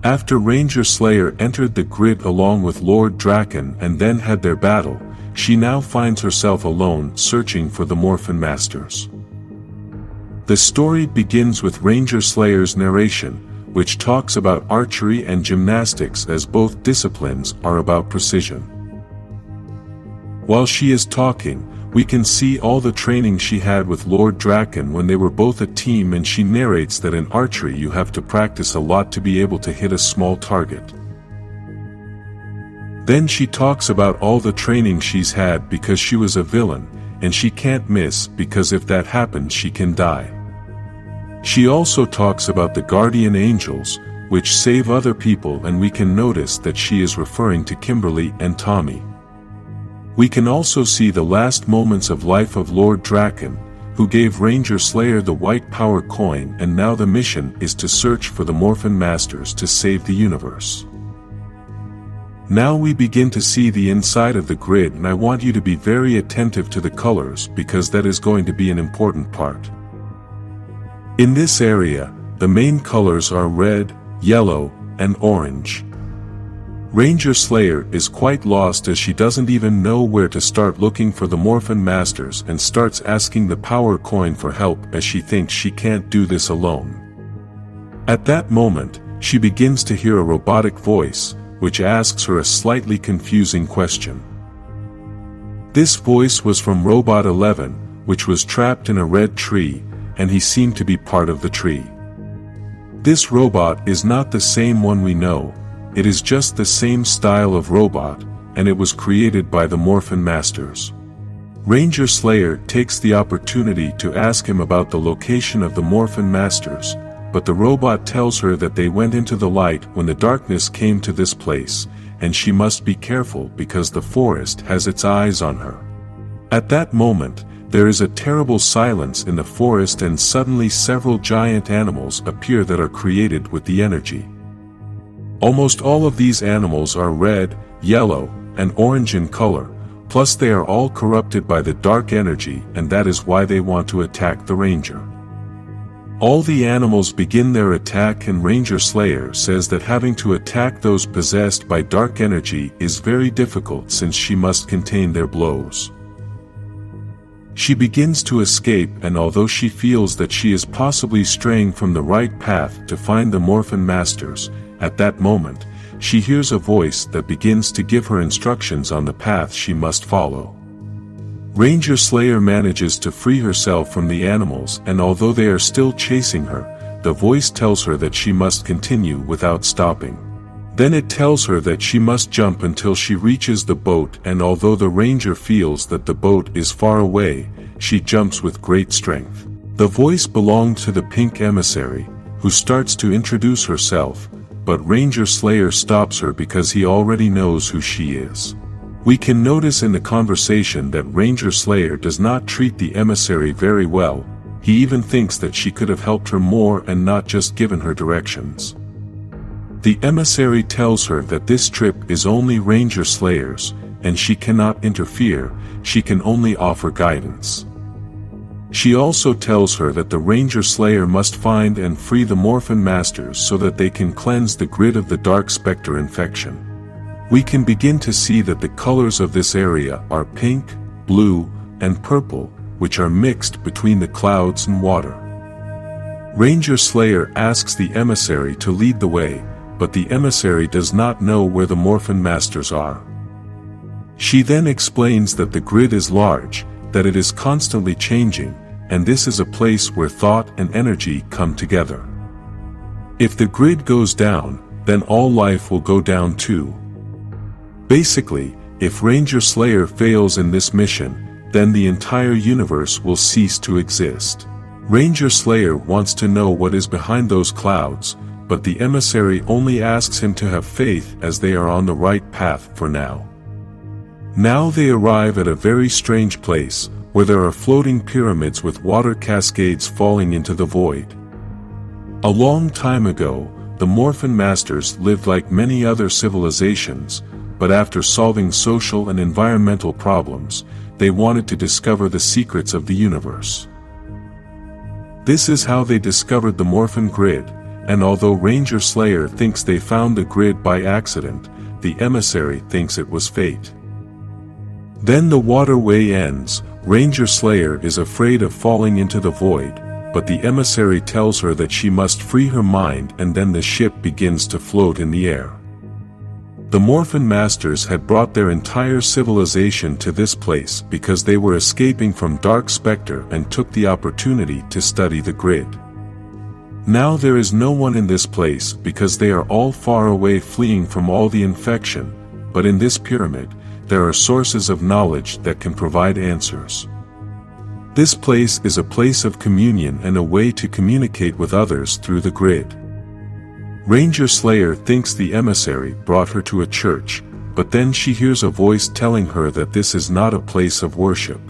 After Ranger Slayer entered the grid along with Lord Draken and then had their battle, she now finds herself alone searching for the Morphin Masters. The story begins with Ranger Slayer's narration, which talks about archery and gymnastics as both disciplines are about precision. While she is talking, we can see all the training she had with Lord Draken when they were both a team, and she narrates that in archery you have to practice a lot to be able to hit a small target. Then she talks about all the training she's had because she was a villain, and she can't miss because if that happens she can die. She also talks about the guardian angels, which save other people, and we can notice that she is referring to Kimberly and Tommy. We can also see the last moments of life of Lord Draken, who gave Ranger Slayer the white power coin, and now the mission is to search for the Morphin Masters to save the universe. Now we begin to see the inside of the grid, and I want you to be very attentive to the colors because that is going to be an important part. In this area, the main colors are red, yellow, and orange. Ranger Slayer is quite lost as she doesn't even know where to start looking for the Morphin Masters and starts asking the power coin for help as she thinks she can't do this alone. At that moment, she begins to hear a robotic voice, which asks her a slightly confusing question. This voice was from Robot 11, which was trapped in a red tree, and he seemed to be part of the tree. This robot is not the same one we know. It is just the same style of robot, and it was created by the Morphin Masters. Ranger Slayer takes the opportunity to ask him about the location of the Morphin Masters, but the robot tells her that they went into the light when the darkness came to this place, and she must be careful because the forest has its eyes on her. At that moment, there is a terrible silence in the forest, and suddenly several giant animals appear that are created with the energy. Almost all of these animals are red, yellow, and orange in color, plus they are all corrupted by the dark energy, and that is why they want to attack the Ranger. All the animals begin their attack, and Ranger Slayer says that having to attack those possessed by dark energy is very difficult since she must contain their blows. She begins to escape, and although she feels that she is possibly straying from the right path to find the Morphin Masters, at that moment, she hears a voice that begins to give her instructions on the path she must follow. Ranger Slayer manages to free herself from the animals, and although they are still chasing her, the voice tells her that she must continue without stopping. Then it tells her that she must jump until she reaches the boat, and although the Ranger feels that the boat is far away, she jumps with great strength. The voice belonged to the pink emissary, who starts to introduce herself, but Ranger Slayer stops her because he already knows who she is. We can notice in the conversation that Ranger Slayer does not treat the emissary very well. He even thinks that she could have helped her more and not just given her directions. The emissary tells her that this trip is only Ranger Slayer's, and she cannot interfere, she can only offer guidance. She also tells her that the Ranger Slayer must find and free the Morphin Masters so that they can cleanse the grid of the Dark Specter infection. We can begin to see that the colors of this area are pink, blue, and purple, which are mixed between the clouds and water. Ranger Slayer asks the emissary to lead the way, but the emissary does not know where the Morphin Masters are. She then explains that the grid is large, that it is constantly changing, and this is a place where thought and energy come together. If the grid goes down, then all life will go down too. Basically, if Ranger Slayer fails in this mission, then the entire universe will cease to exist. Ranger Slayer wants to know what is behind those clouds, but the emissary only asks him to have faith as they are on the right path for now. Now they arrive at a very strange place, where there are floating pyramids with water cascades falling into the void. A long time ago, the Morphin Masters lived like many other civilizations, but after solving social and environmental problems, they wanted to discover the secrets of the universe. This is how they discovered the Morphin Grid, and although Ranger Slayer thinks they found the grid by accident, the emissary thinks it was fate. Then the waterway ends. Ranger Slayer is afraid of falling into the void, but the emissary tells her that she must free her mind, and then the ship begins to float in the air. The Morphin Masters had brought their entire civilization to this place because they were escaping from Dark Specter and took the opportunity to study the grid. Now there is no one in this place because they are all far away fleeing from all the infection, but in this pyramid, there are sources of knowledge that can provide answers. This place is a place of communion and a way to communicate with others through the grid. Ranger Slayer thinks the emissary brought her to a church, but then she hears a voice telling her that this is not a place of worship.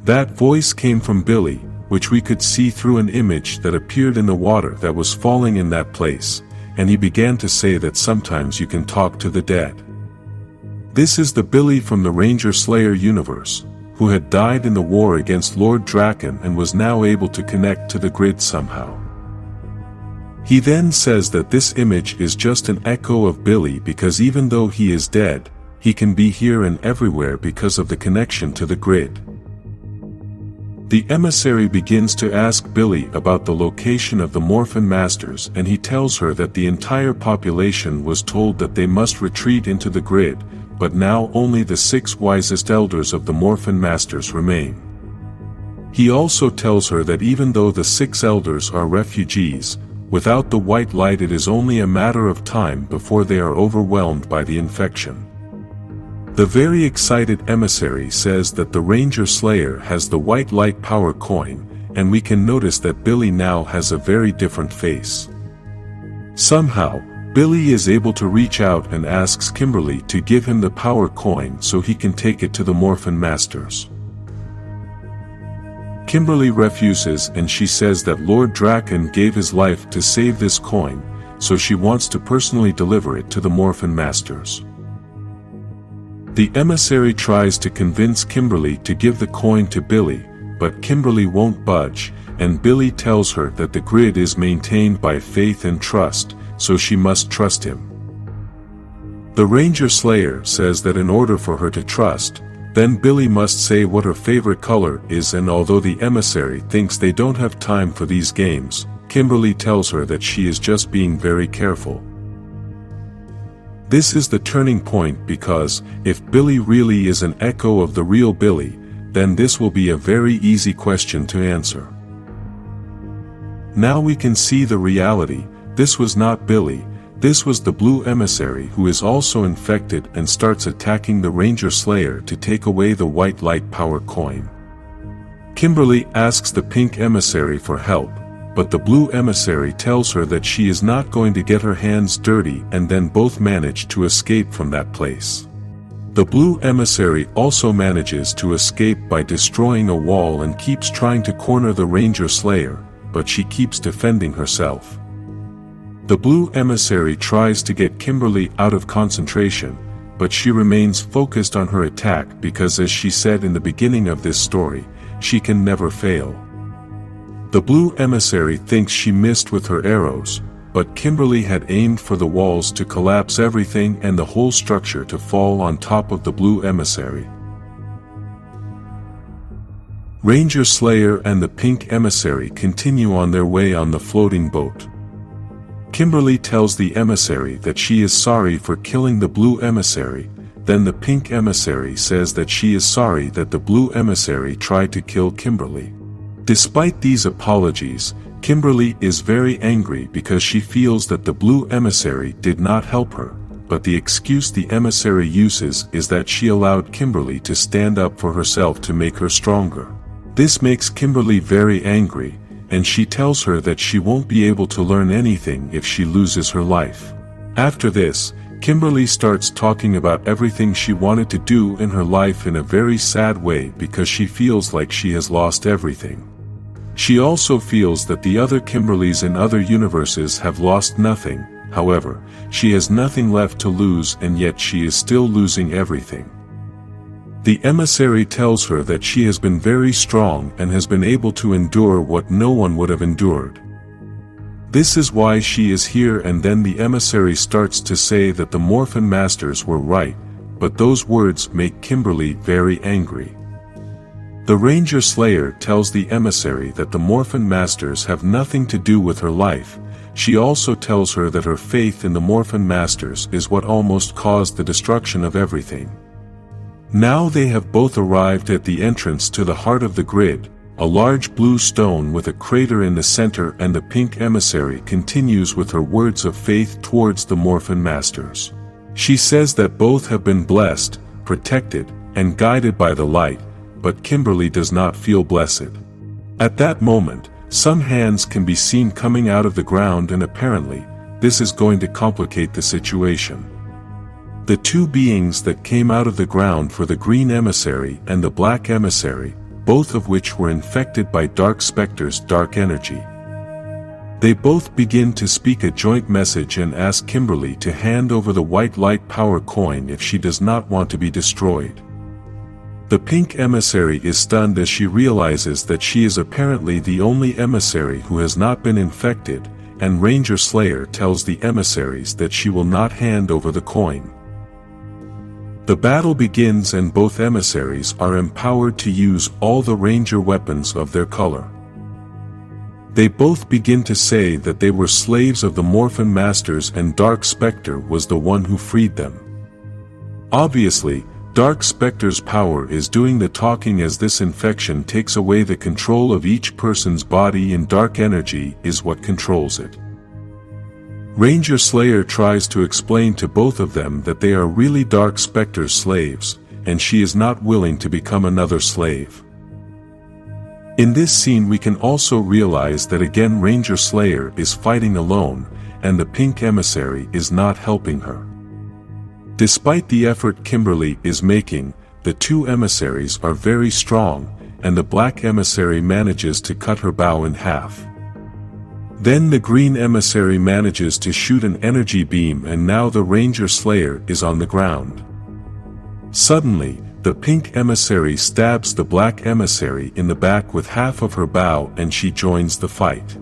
That voice came from Billy, which we could see through an image that appeared in the water that was falling in that place, and he began to say that sometimes you can talk to the dead. This is the Billy from the Ranger Slayer universe, who had died in the war against Lord Draken and was now able to connect to the grid somehow. He then says that this image is just an echo of Billy because even though he is dead, he can be here and everywhere because of the connection to the grid. The emissary begins to ask Billy about the location of the Morphin Masters, and he tells her that the entire population was told that they must retreat into the grid, but now only the 6 wisest elders of the Morphin Masters remain. He also tells her that even though the 6 elders are refugees, without the white light it is only a matter of time before they are overwhelmed by the infection. The very excited emissary says that the Ranger Slayer has the white light power coin, and we can notice that Billy now has a very different face. Somehow, Billy is able to reach out and asks Kimberly to give him the power coin so he can take it to the Morphin Masters. Kimberly refuses, and she says that Lord Draken gave his life to save this coin, so she wants to personally deliver it to the Morphin Masters. The emissary tries to convince Kimberly to give the coin to Billy, but Kimberly won't budge, and Billy tells her that the grid is maintained by faith and trust, so she must trust him. The Ranger Slayer says that in order for her to trust, then Billy must say what her favorite color is, and although the emissary thinks they don't have time for these games, Kimberly tells her that she is just being very careful. This is the turning point because, if Billy really is an echo of the real Billy, then this will be a very easy question to answer. Now we can see the reality. This was not Billy, this was the blue emissary who is also infected and starts attacking the Ranger Slayer to take away the white light power coin. Kimberly asks the pink emissary for help, but the blue emissary tells her that she is not going to get her hands dirty, and then both manage to escape from that place. The blue emissary also manages to escape by destroying a wall and keeps trying to corner the Ranger Slayer, but she keeps defending herself. The blue emissary tries to get Kimberly out of concentration, but she remains focused on her attack because, as she said in the beginning of this story, she can never fail. The blue emissary thinks she missed with her arrows, but Kimberly had aimed for the walls to collapse everything and the whole structure to fall on top of the blue emissary. Ranger Slayer and the pink emissary continue on their way on the floating boat. Kimberly tells the emissary that she is sorry for killing the blue emissary, then the pink emissary says that she is sorry that the blue emissary tried to kill Kimberly. Despite these apologies, Kimberly is very angry because she feels that the blue emissary did not help her, but the excuse the emissary uses is that she allowed Kimberly to stand up for herself to make her stronger. This makes Kimberly very angry, and she tells her that she won't be able to learn anything if she loses her life. After this, Kimberly starts talking about everything she wanted to do in her life in a very sad way because she feels like she has lost everything. She also feels that the other Kimberlys in other universes have lost nothing. However, she has nothing left to lose, and yet she is still losing everything. The emissary tells her that she has been very strong and has been able to endure what no one would have endured. This is why she is here, and then the emissary starts to say that the Morphin Masters were right, but those words make Kimberly very angry. The Ranger Slayer tells the emissary that the Morphin Masters have nothing to do with her life. She also tells her that her faith in the Morphin Masters is what almost caused the destruction of everything. Now they have both arrived at the entrance to the heart of the grid, a large blue stone with a crater in the center, and the pink emissary continues with her words of faith towards the Morphin Masters. She says that both have been blessed, protected, and guided by the light, but Kimberly does not feel blessed. At that moment, some hands can be seen coming out of the ground, and apparently, this is going to complicate the situation. The two beings that came out of the ground were the green emissary and the black emissary, both of which were infected by Dark Specter's dark energy. They both begin to speak a joint message and ask Kimberly to hand over the white light power coin if she does not want to be destroyed. The pink emissary is stunned as she realizes that she is apparently the only emissary who has not been infected, and Ranger Slayer tells the emissaries that she will not hand over the coin. The battle begins, and both emissaries are empowered to use all the ranger weapons of their color. They both begin to say that they were slaves of the Morphin Masters, and Dark Specter was the one who freed them. Obviously, Dark Specter's power is doing the talking, as this infection takes away the control of each person's body, and dark energy is what controls it. Ranger Slayer tries to explain to both of them that they are really Dark Specter's slaves, and she is not willing to become another slave. In this scene we can also realize that again Ranger Slayer is fighting alone, and the pink emissary is not helping her. Despite the effort Kimberly is making, the two emissaries are very strong, and the black emissary manages to cut her bow in half. Then the green emissary manages to shoot an energy beam, and now the Ranger Slayer is on the ground. Suddenly, the pink emissary stabs the black emissary in the back with half of her bow, and she joins the fight.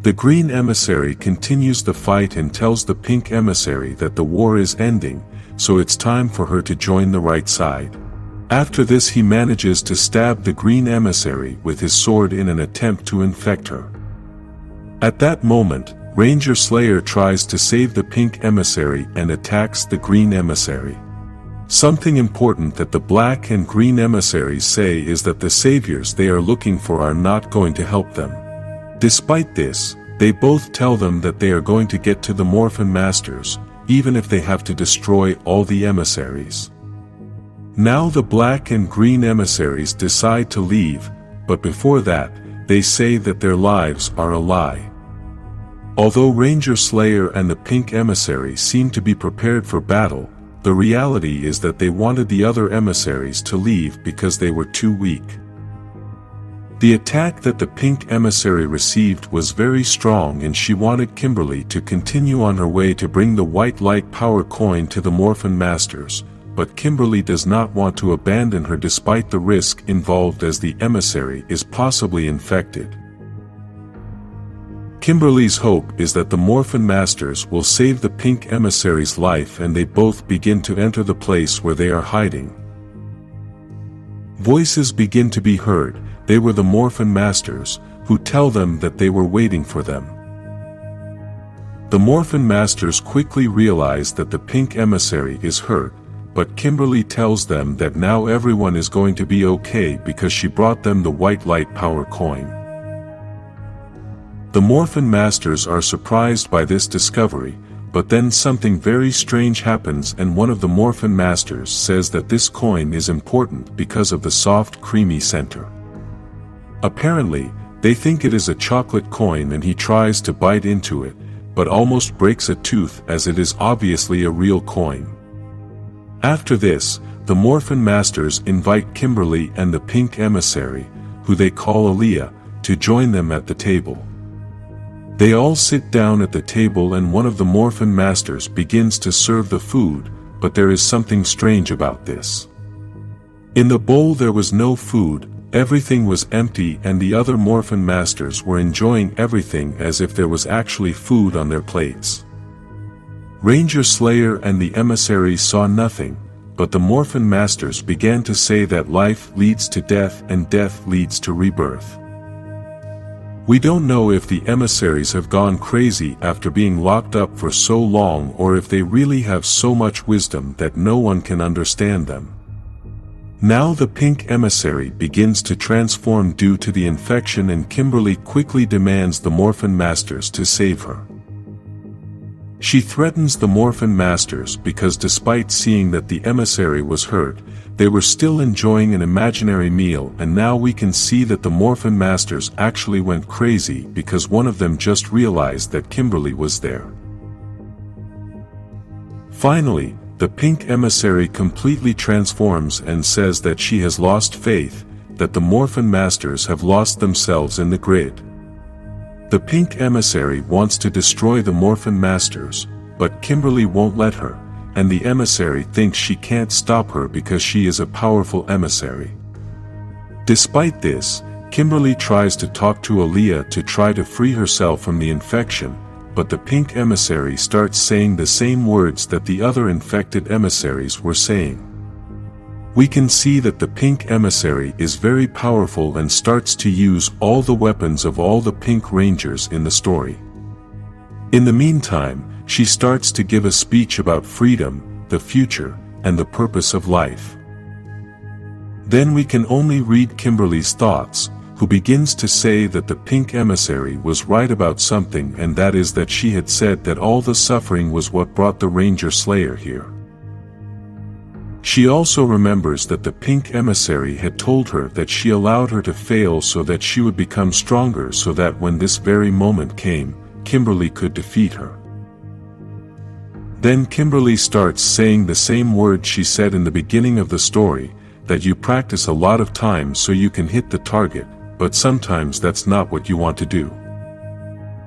The green emissary continues the fight and tells the pink emissary that the war is ending, so it's time for her to join the right side. After this he manages to stab the green emissary with his sword in an attempt to infect her. At that moment, Ranger Slayer tries to save the pink emissary and attacks the green emissary. Something important that the black and green emissaries say is that the saviors they are looking for are not going to help them. Despite this, they both tell them that they are going to get to the Morphin Masters, even if they have to destroy all the emissaries. Now the black and green emissaries decide to leave, but before that, they say that their lives are a lie. Although Ranger Slayer and the pink emissary seem to be prepared for battle, the reality is that they wanted the other emissaries to leave because they were too weak. The attack that the pink emissary received was very strong, and she wanted Kimberly to continue on her way to bring the white light power coin to the Morphin Masters, but Kimberly does not want to abandon her despite the risk involved, as the emissary is possibly infected. Kimberly's hope is that the Morphin Masters will save the pink emissary's life, and they both begin to enter the place where they are hiding. Voices begin to be heard. They were the Morphin Masters, who tell them that they were waiting for them. The Morphin Masters quickly realize that the pink emissary is hurt, but Kimberly tells them that now everyone is going to be okay because she brought them the white light power coin. The Morphin Masters are surprised by this discovery, but then something very strange happens, and one of the Morphin Masters says that this coin is important because of the soft creamy center. Apparently, they think it is a chocolate coin, and he tries to bite into it, but almost breaks a tooth as it is obviously a real coin. After this, the Morphin Masters invite Kimberly and the pink emissary, who they call Aaliyah, to join them at the table. They all sit down at the table, and one of the Morphin Masters begins to serve the food, but there is something strange about this. In the bowl there was no food, Everything was empty and the other Morphin Masters were enjoying everything as if there was actually food on their plates. Ranger Slayer and the emissary saw nothing, but the Morphin Masters began to say that life leads to death and death leads to rebirth. We don't know if the emissaries have gone crazy after being locked up for so long or if they really have so much wisdom that no one can understand them. Now the pink emissary begins to transform due to the infection and Kimberly quickly demands the Morphin Masters to save her. She threatens the Morphin Masters because despite seeing that the emissary was hurt, they were still enjoying an imaginary meal, and now we can see that the Morphin Masters actually went crazy because one of them just realized that Kimberly was there. Finally, the pink emissary completely transforms and says that she has lost faith, that the Morphin Masters have lost themselves in the grid. The pink emissary wants to destroy the Morphin Masters, but Kimberly won't let her, and the emissary thinks she can't stop her because she is a powerful emissary. Despite this, Kimberly tries to talk to Aaliyah to try to free herself from the infection, but the pink emissary starts saying the same words that the other infected emissaries were saying. We can see that the pink emissary is very powerful and starts to use all the weapons of all the pink rangers in the story. In the meantime, she starts to give a speech about freedom, the future, and the purpose of life. Then we can only read Kimberly's thoughts, who begins to say that the pink emissary was right about something, and that is that she had said that all the suffering was what brought the Ranger Slayer here. She also remembers that the pink emissary had told her that she allowed her to fail so that she would become stronger, so that when this very moment came, Kimberly could defeat her. Then Kimberly starts saying the same words she said in the beginning of the story, that you practice a lot of times so you can hit the target, but sometimes that's not what you want to do.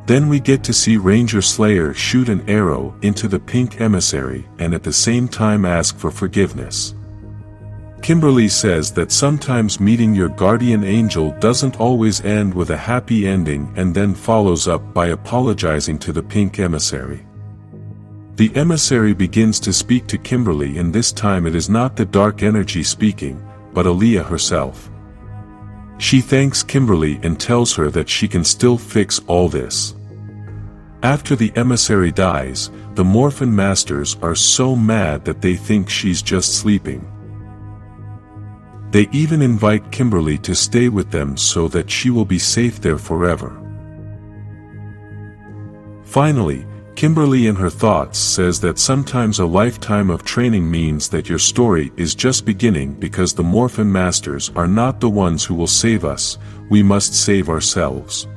Then we get to see Ranger Slayer shoot an arrow into the pink emissary and at the same time ask for forgiveness. Kimberly says that sometimes meeting your guardian angel doesn't always end with a happy ending, and then follows up by apologizing to the pink emissary. The emissary begins to speak to Kimberly, and this time it is not the dark energy speaking, but Aaliyah herself. She thanks Kimberly and tells her that she can still fix all this. After the emissary dies, the Morphin Masters are so mad that they think she's just sleeping. They even invite Kimberly to stay with them so that she will be safe there forever. Finally, Kimberly in her thoughts says that sometimes a lifetime of training means that your story is just beginning, because the Morphin Masters are not the ones who will save us, we must save ourselves.